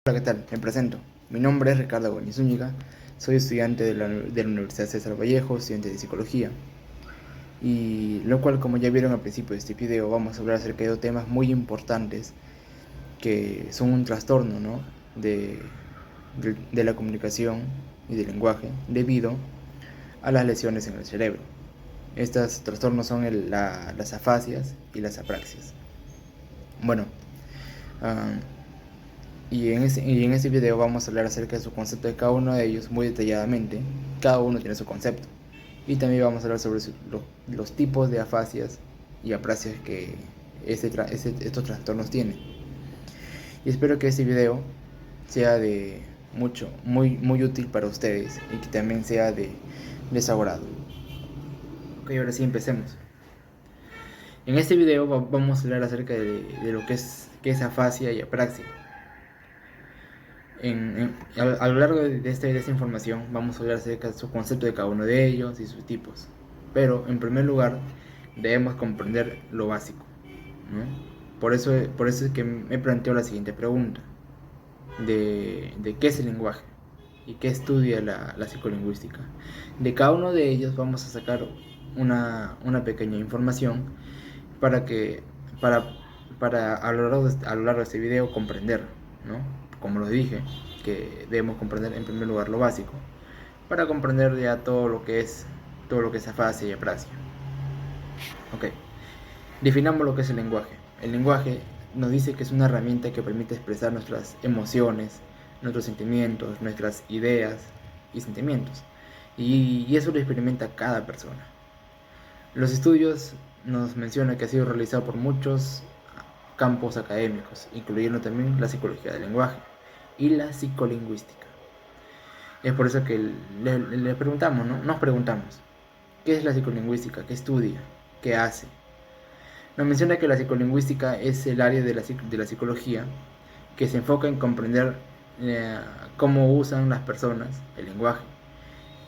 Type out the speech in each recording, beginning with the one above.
Hola, ¿qué tal? Me presento. Mi nombre es Ricardo Góñez Zúñiga, soy estudiante de la Universidad César Vallejo, estudiante de Psicología. Y lo cual, como ya vieron al principio de este video, vamos a hablar acerca de dos temas muy importantes que son un trastorno, ¿no? de la comunicación y del lenguaje debido a las lesiones en el cerebro. Estos trastornos son las afasias y las apraxias. Bueno, ah, y en este video vamos a hablar acerca de su concepto de cada uno de ellos muy detalladamente. Cada uno tiene su concepto. Y también vamos a hablar sobre los tipos de afasias y apraxias que estos trastornos tienen. Y espero que este video sea muy útil para ustedes y que también sea de su agrado. Ok, ahora sí empecemos. En este video vamos a hablar acerca de lo qué es afasia y apraxia. A lo largo de esta información vamos a hablar acerca de su concepto de cada uno de ellos y sus tipos. Pero en primer lugar debemos comprender lo básico, ¿no? Por eso es que me planteo la siguiente pregunta de qué es el lenguaje y qué estudia la psicolingüística. De cada uno de ellos vamos a sacar una pequeña información para que para, para a lo largo de este video comprender, ¿no? Como lo dije, que debemos comprender en primer lugar lo básico para comprender ya todo lo que es afasia y aprasia. Ok, definamos lo que es el lenguaje. El lenguaje nos dice que es una herramienta que permite expresar nuestras emociones, nuestros sentimientos, nuestras ideas y sentimientos. Y eso lo experimenta cada persona. Los estudios nos mencionan que ha sido realizado por muchos campos académicos, incluyendo también la psicología del lenguaje y la psicolingüística. Es por eso que le preguntamos, ¿no? Nos preguntamos, ¿qué es la psicolingüística? ¿Qué estudia? ¿Qué hace? Nos menciona que la psicolingüística es el área de la psicología que se enfoca en comprender eh, cómo usan las personas el lenguaje.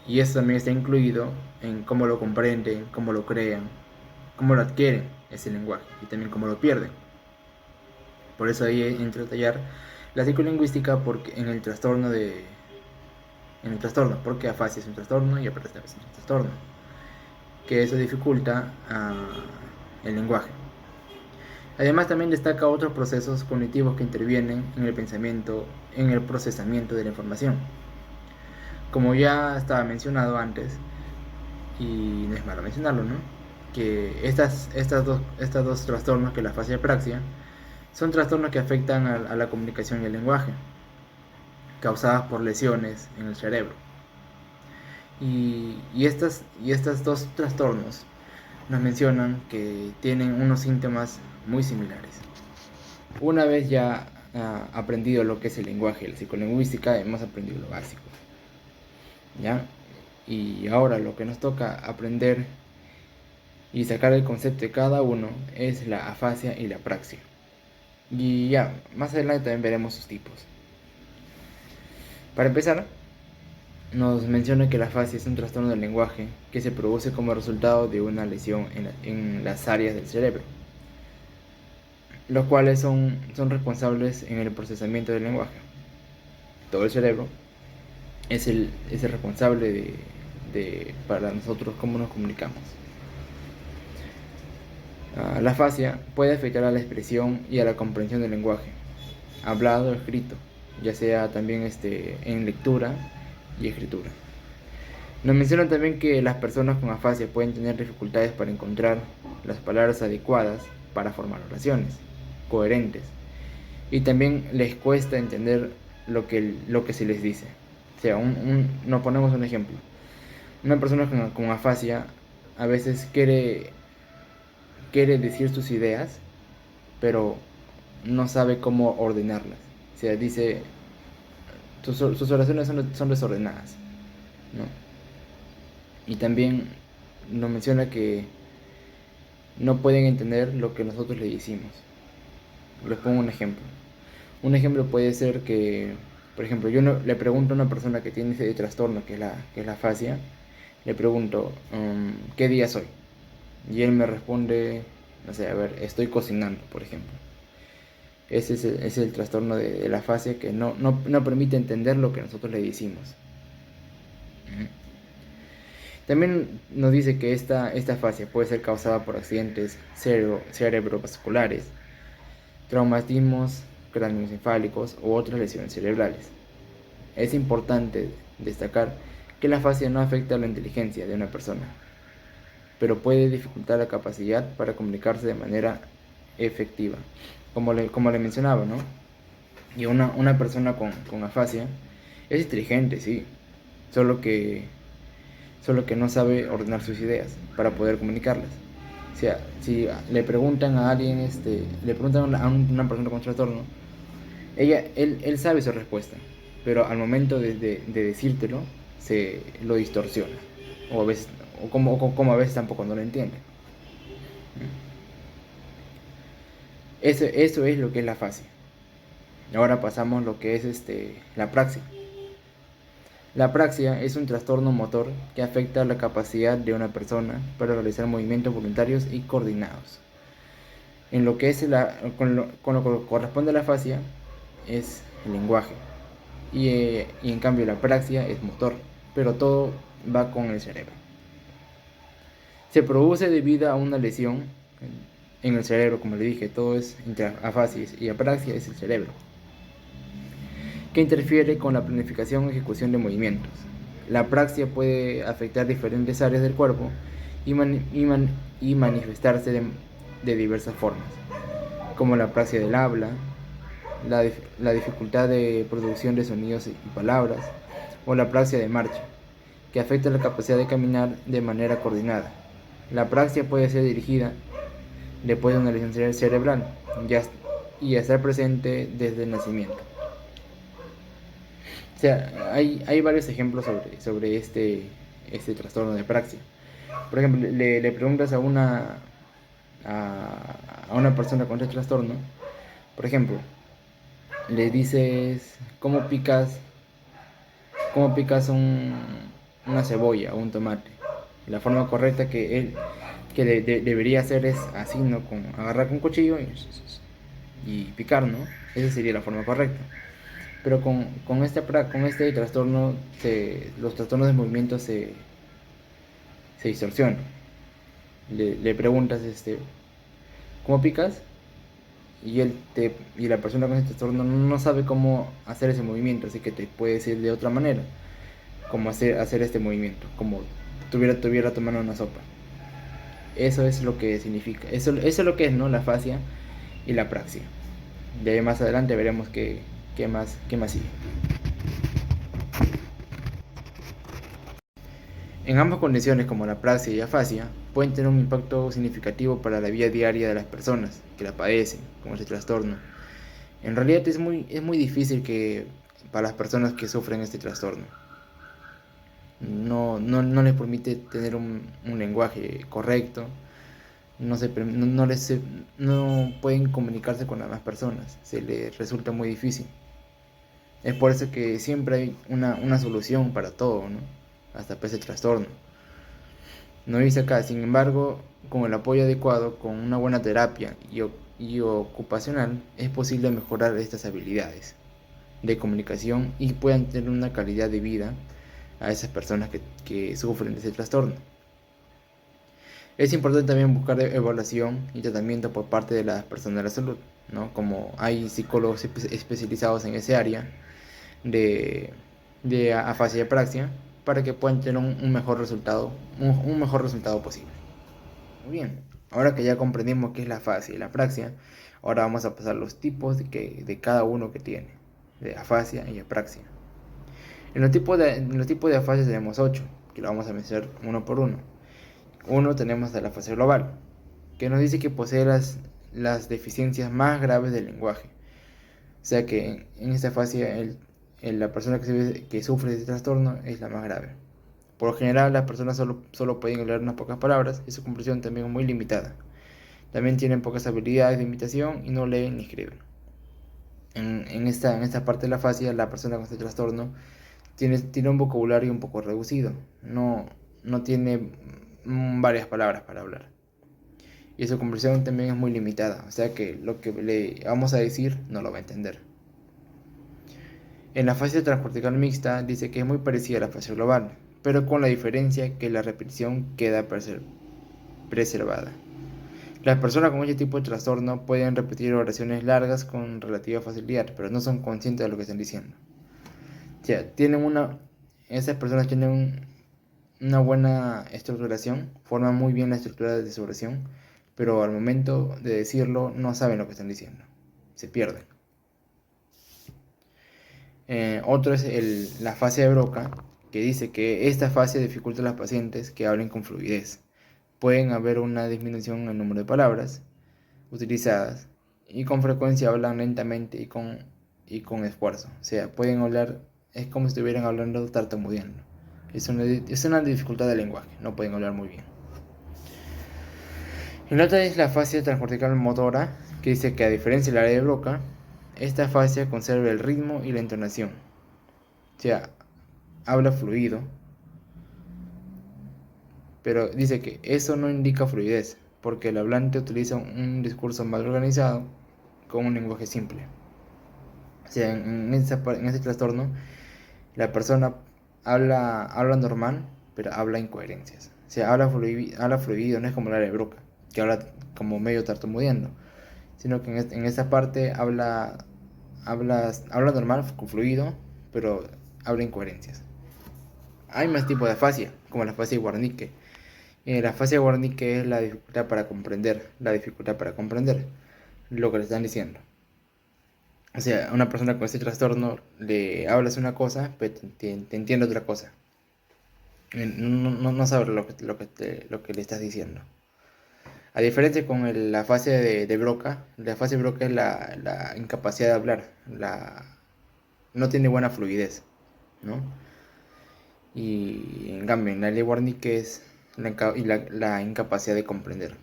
Y eso también está incluido en cómo lo comprenden, cómo lo crean, cómo lo adquieren ese lenguaje y también cómo lo pierden. Por eso ahí entra a tallar la psicolingüística en el trastorno, porque afasia es un trastorno y apraxia es un trastorno, que eso dificulta el lenguaje. Además también destaca otros procesos cognitivos que intervienen en el pensamiento, en el procesamiento de la información. Como ya estaba mencionado antes, y no es malo mencionarlo, ¿no? Que estas dos trastornos, que la afasia y apraxia, son trastornos que afectan a la comunicación y el lenguaje, causadas por lesiones en el cerebro. Y estas dos trastornos nos mencionan que tienen unos síntomas muy similares. Una vez ya aprendido lo que es el lenguaje y la psicolingüística, hemos aprendido lo básico, ¿ya? Y ahora lo que nos toca aprender y sacar el concepto de cada uno es la afasia y la apraxia. Y ya, más adelante también veremos sus tipos. Para empezar, nos menciona que la afasia es un trastorno del lenguaje que se produce como resultado de una lesión en las áreas del cerebro, los cuales son responsables en el procesamiento del lenguaje. Todo el cerebro es el responsable para nosotros cómo nos comunicamos. La afasia puede afectar a la expresión y a la comprensión del lenguaje, hablado o escrito, ya sea también en lectura y escritura. Nos mencionan también que las personas con afasia pueden tener dificultades para encontrar las palabras adecuadas para formar oraciones coherentes, y también les cuesta entender lo que se les dice. O sea, nos ponemos un ejemplo. Una persona con afasia a veces quiere decir sus ideas, pero no sabe cómo ordenarlas. O sea, dice, sus oraciones son desordenadas, ¿no? Y también nos menciona que no pueden entender lo que nosotros le decimos. Les pongo un ejemplo. Un ejemplo puede ser que, por ejemplo, yo le pregunto a una persona que tiene ese trastorno que es la afasia, le pregunto, ¿qué día es hoy? Y él me responde, no sé, a ver, estoy cocinando, por ejemplo. Es el trastorno de la afasia, que no permite entender lo que nosotros le decimos. También nos dice que esta afasia puede ser causada por accidentes cerebrovasculares, traumatismos craneoencefálicos u otras lesiones cerebrales. Es importante destacar que la afasia no afecta a la inteligencia de una persona, pero puede dificultar la capacidad para comunicarse de manera efectiva, como le mencionaba, ¿no? Y una persona con afasia es inteligente, sí, solo que, solo que no sabe ordenar sus ideas para poder comunicarlas. O sea, si le preguntan a alguien, le preguntan a una persona con trastorno, él sabe su respuesta, pero al momento de decírtelo, se lo distorsiona. O a veces, como a veces tampoco no lo entiende. Eso es lo que es la afasia. Ahora pasamos a lo que es la praxia. La praxia es un trastorno motor que afecta la capacidad de una persona para realizar movimientos voluntarios y coordinados. En lo que es con lo que corresponde a la afasia es el lenguaje, y en cambio la praxia es motor, pero todo va con el cerebro. Se produce debido a una lesión en el cerebro, como le dije, todo es entre afasia y apraxia es el cerebro, que interfiere con la planificación y ejecución de movimientos. La apraxia puede afectar diferentes áreas del cuerpo y manifestarse de diversas formas, como la apraxia del habla, la dificultad de producción de sonidos y palabras, o la apraxia de marcha, que afecta la capacidad de caminar de manera coordinada. La apraxia puede ser dirigida después de una lesión cerebral y estar presente desde el nacimiento. O sea, hay varios ejemplos sobre este trastorno de apraxia. Por ejemplo, le preguntas a una persona con este trastorno, por ejemplo, le dices, cómo picas una cebolla o un tomate? La forma correcta que debería hacer es así, ¿no? Agarrar con un cuchillo y picar, ¿no? Esa sería la forma correcta. Pero con este trastorno, los trastornos de movimiento se distorsionan. Le preguntas, ¿cómo picas? Y la persona con este trastorno no sabe cómo hacer ese movimiento, así que te puede decir de otra manera cómo hacer este movimiento, como tuviera tomando una sopa. Eso es lo que significa, eso es lo que es, ¿no? La afasia y la apraxia. De ahí más adelante veremos qué más sigue. En ambas condiciones, como la apraxia y afasia, pueden tener un impacto significativo para la vida diaria de las personas que la padecen, como este trastorno. En realidad es muy difícil para las personas que sufren este trastorno. No les permite tener un lenguaje correcto, no pueden comunicarse con las demás personas, se les resulta muy difícil. Es por eso que siempre hay una solución para todo, ¿no? Hasta para ese trastorno. No dice acá, sin embargo, con el apoyo adecuado, con una buena terapia y ocupacional, es posible mejorar estas habilidades de comunicación y puedan tener una calidad de vida a esas personas que sufren de ese trastorno. Es importante también buscar evaluación y tratamiento por parte de las personas de la salud, ¿no? Como hay psicólogos especializados en ese área de afasia y apraxia, para que puedan tener un mejor resultado posible. Muy bien, ahora que ya comprendimos qué es la afasia y la apraxia, ahora vamos a pasar los tipos de cada uno que tiene, de afasia y apraxia. En los tipos de afasia tenemos 8, que lo vamos a mencionar uno por uno. Uno, tenemos a la afasia global, que nos dice que posee las deficiencias más graves del lenguaje. O sea que en esta afasia la persona que sufre de este trastorno es la más grave. Por lo general, las personas solo pueden hablar unas pocas palabras y su comprensión también es muy limitada. También tienen pocas habilidades de imitación y no leen ni escriben. En esta parte de la afasia, la persona con este trastorno tiene un vocabulario un poco reducido. No tiene varias palabras para hablar. y su comprensión también es muy limitada, o sea que lo que le vamos a decir no lo va a entender. En la fase transcortical mixta dice que es muy parecida a la fase global, pero con la diferencia que la repetición queda preservada. Las personas con este tipo de trastorno pueden repetir oraciones largas con relativa facilidad, pero no son conscientes de lo que están diciendo. O sea, esas personas tienen una buena estructuración, forman muy bien la estructura de su oración, pero al momento de decirlo no saben lo que están diciendo, se pierden. Otro es la fase de Broca, que dice que esta fase dificulta a los pacientes que hablen con fluidez. Pueden haber una disminución en el número de palabras utilizadas y con frecuencia hablan lentamente y con esfuerzo. O sea, pueden hablar, es como si estuvieran hablando tartamudeando. Es una dificultad del lenguaje, no pueden hablar muy bien. Y la otra es la fascia transcortical motora, que dice que a diferencia del área de Broca, esta fascia conserva el ritmo y la entonación. O sea, habla fluido, pero dice que eso no indica fluidez, porque el hablante utiliza un discurso mal organizado con un lenguaje simple. O sea, en ese trastorno, la persona habla normal, pero habla incoherencias. O sea, habla fluido, no es como el área de Broca, que habla como medio tartamudeando, sino que en esta parte habla normal, con fluido, pero habla incoherencias. Hay más tipos de afasia, como la afasia de Wernicke. La afasia de Wernicke es la dificultad para comprender lo que le están diciendo. O sea, a una persona con este trastorno le hablas una cosa, pero te entiende otra cosa. No sabe lo que le estás diciendo. A diferencia con la fase de Broca, la fase de Broca es la incapacidad de hablar, no tiene buena fluidez, ¿no? Y en cambio, en la de Wernicke es la incapacidad de comprender.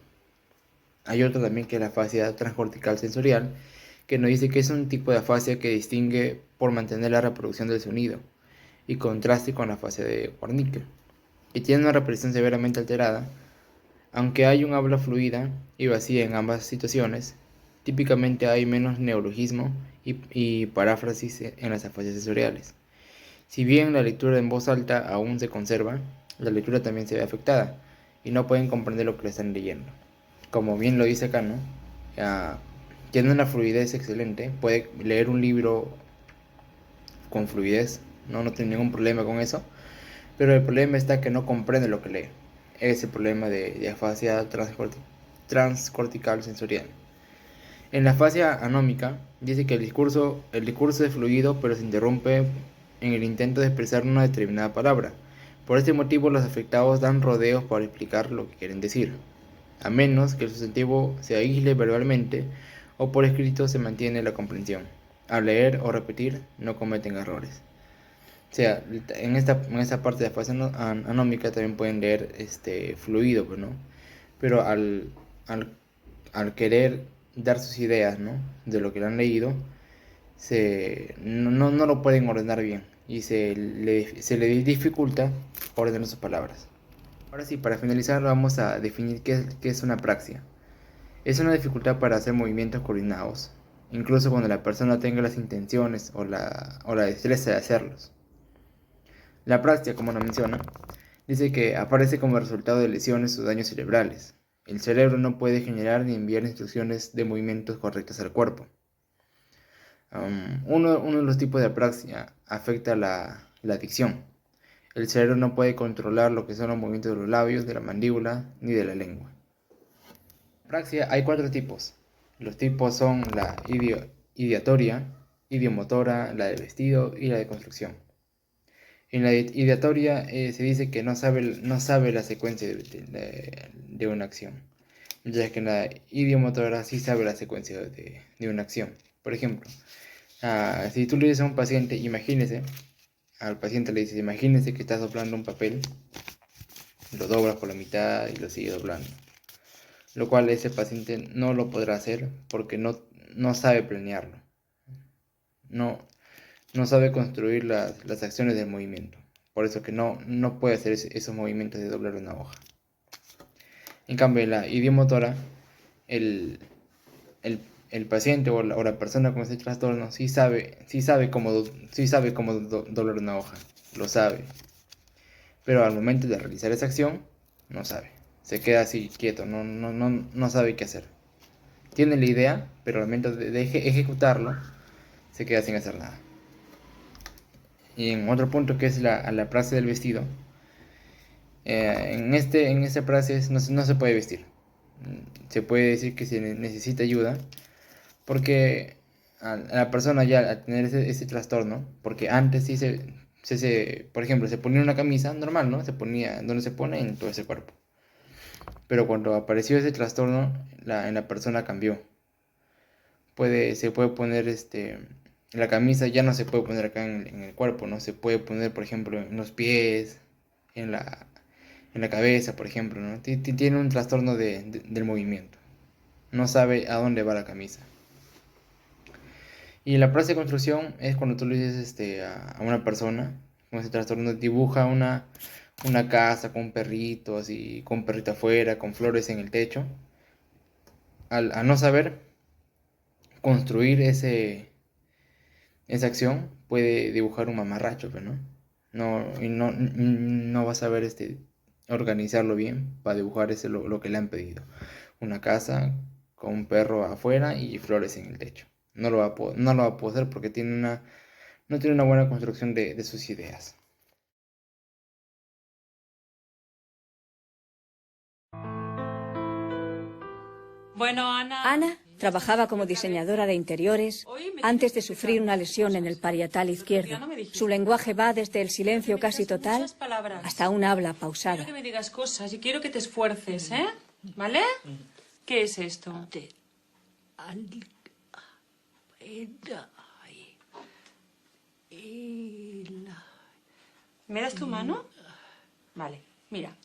Hay otro también que es la fascia transcortical sensorial, que nos dice que es un tipo de afasia que distingue por mantener la reproducción del sonido, y contraste con la fascia de Wernicke, que tiene una reproducción severamente alterada. Aunque hay un habla fluida y vacía en ambas situaciones, típicamente hay menos neologismo y paráfrasis en las afasias sensoriales. Si bien la lectura en voz alta aún se conserva, la lectura también se ve afectada y no pueden comprender lo que le están leyendo. Como bien lo dice acá, ¿no? Ah, tiene una fluidez excelente, puede leer un libro con fluidez, no tiene ningún problema con eso, pero el problema está que no comprende lo que lee. Es el problema de afasia transcortical sensorial. En la fascia anómica dice que el discurso es fluido, pero se interrumpe en el intento de expresar una determinada palabra. Por este motivo los afectados dan rodeos para explicar lo que quieren decir, a menos que el sustantivo se aísle verbalmente o por escrito se mantiene la comprensión. Al leer o repetir no cometen errores. O sea, en esta parte de la fase anómica también pueden leer fluido, pues, ¿no? Pero al, al querer dar sus ideas, ¿no? De lo que le han leído, no lo pueden ordenar bien y se le dificulta ordenar sus palabras. Ahora sí, para finalizar vamos a definir qué es una praxia. Es una dificultad para hacer movimientos coordinados, incluso cuando la persona tenga las intenciones o la destreza de hacerlos. La praxia, como nos menciona, dice que aparece como resultado de lesiones o daños cerebrales. El cerebro no puede generar ni enviar instrucciones de movimientos correctos al cuerpo. Uno de los tipos de apraxia afecta la dicción. El cerebro no puede controlar lo que son los movimientos de los labios, de la mandíbula ni de la lengua. Apraxia hay 4 tipos. Los tipos son la ideatoria, idiomotora, la de vestido y la de construcción. En la ideatoria se dice que no sabe la secuencia de una acción, ya que en la idiomotora sí sabe la secuencia de una acción. Por ejemplo, si tú le dices a un paciente, al paciente le dices, imagínese que está doblando un papel, lo doblas por la mitad y lo sigue doblando. Lo cual ese paciente no lo podrá hacer porque no sabe planearlo. No, no sabe construir las acciones del movimiento. Por eso que no puede hacer esos movimientos de doblar una hoja. En cambio, la idiomotora el, el paciente o la persona con ese trastorno sí sabe cómo doblar una hoja, lo sabe, pero al momento de realizar esa acción, no sabe, se queda así quieto, no sabe qué hacer. Tiene la idea, pero al momento de ejecutarlo, se queda sin hacer nada. Y en otro punto que es la frase del vestido, en esta frase no se puede vestir. Se puede decir que se necesita ayuda, porque a la persona ya al tener ese trastorno, porque antes sí por ejemplo, se ponía una camisa normal, ¿no? Se ponía donde se pone en todo ese cuerpo. Pero cuando apareció ese trastorno, en la persona cambió. Se puede poner la camisa ya no se puede poner acá en el cuerpo, ¿no? Se puede poner, por ejemplo, en los pies, en la cabeza, por ejemplo, ¿no? Tiene un trastorno del movimiento. No sabe a dónde va la camisa. Y la frase de construcción es cuando tú le dices a una persona con ese trastorno, dibuja una casa con un perrito, así, con un perrito afuera, con flores en el techo. Al no saber construir esa acción, puede dibujar un mamarracho, pero no va a saber organizarlo bien para dibujar lo que le han pedido. Una casa con un perro afuera y flores en el techo. No lo va a poder hacer porque no tiene una buena construcción de sus ideas. Bueno, Ana trabajaba como diseñadora de interiores antes de sufrir una lesión en el parietal izquierdo. Su lenguaje va desde el silencio casi total hasta un habla pausada. Quiero que me digas cosas y quiero que te esfuerces, ¿eh? ¿Vale? ¿Qué es esto? ¿Me das tu mano? Vale, mira.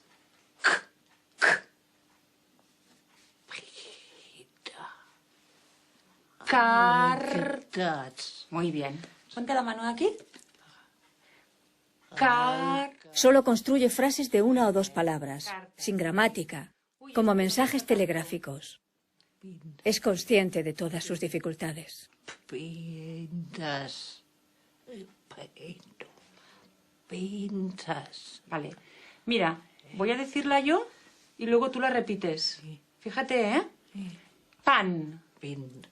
Cartas. Muy bien. Ponte la mano aquí. Solo construye frases de una o dos palabras, sin gramática, como mensajes telegráficos. Es consciente de todas sus dificultades. Pintas. Vale. Mira, voy a decirla yo y luego tú la repites. Fíjate, ¿eh? Pan. Pen.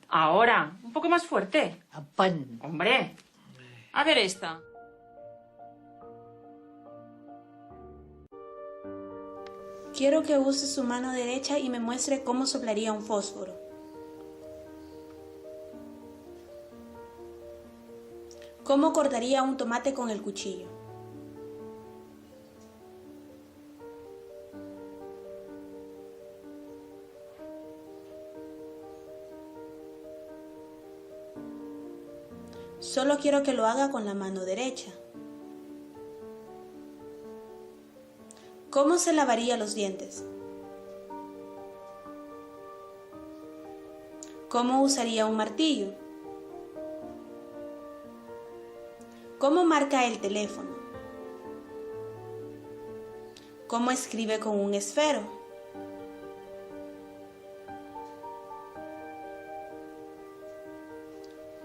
Ahora, un poco más fuerte. Pan. Hombre. A ver esta. Quiero que use su mano derecha y me muestre cómo soplaría un fósforo. ¿Cómo cortaría un tomate con el cuchillo? Solo quiero que lo haga con la mano derecha. ¿Cómo se lavaría los dientes? ¿Cómo usaría un martillo? ¿Cómo marca el teléfono? ¿Cómo escribe con un esfero?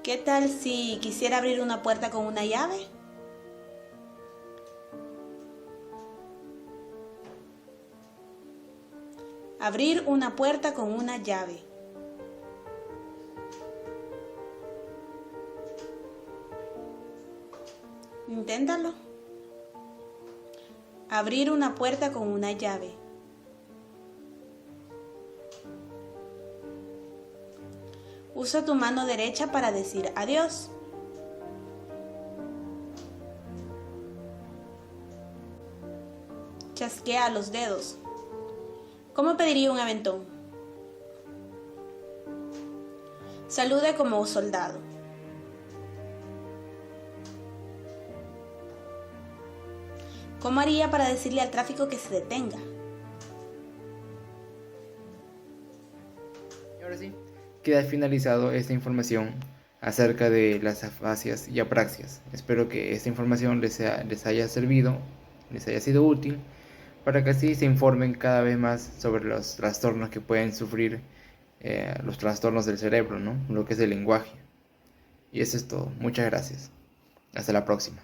¿Qué tal si quisiera abrir una puerta con una llave? Abrir una puerta con una llave. Inténtalo. Abrir una puerta con una llave. Usa tu mano derecha para decir adiós. Chasquea los dedos. ¿Cómo pediría un aventón? Salude como un soldado. ¿Cómo haría para decirle al tráfico que se detenga? Y ahora sí, queda finalizado esta información acerca de las afasias y apraxias. Espero que esta información les haya servido, les haya sido útil para que así se informen cada vez más sobre los trastornos que pueden sufrir, los trastornos del cerebro, ¿no? Lo que es el lenguaje. Y eso es todo. Muchas gracias. Hasta la próxima.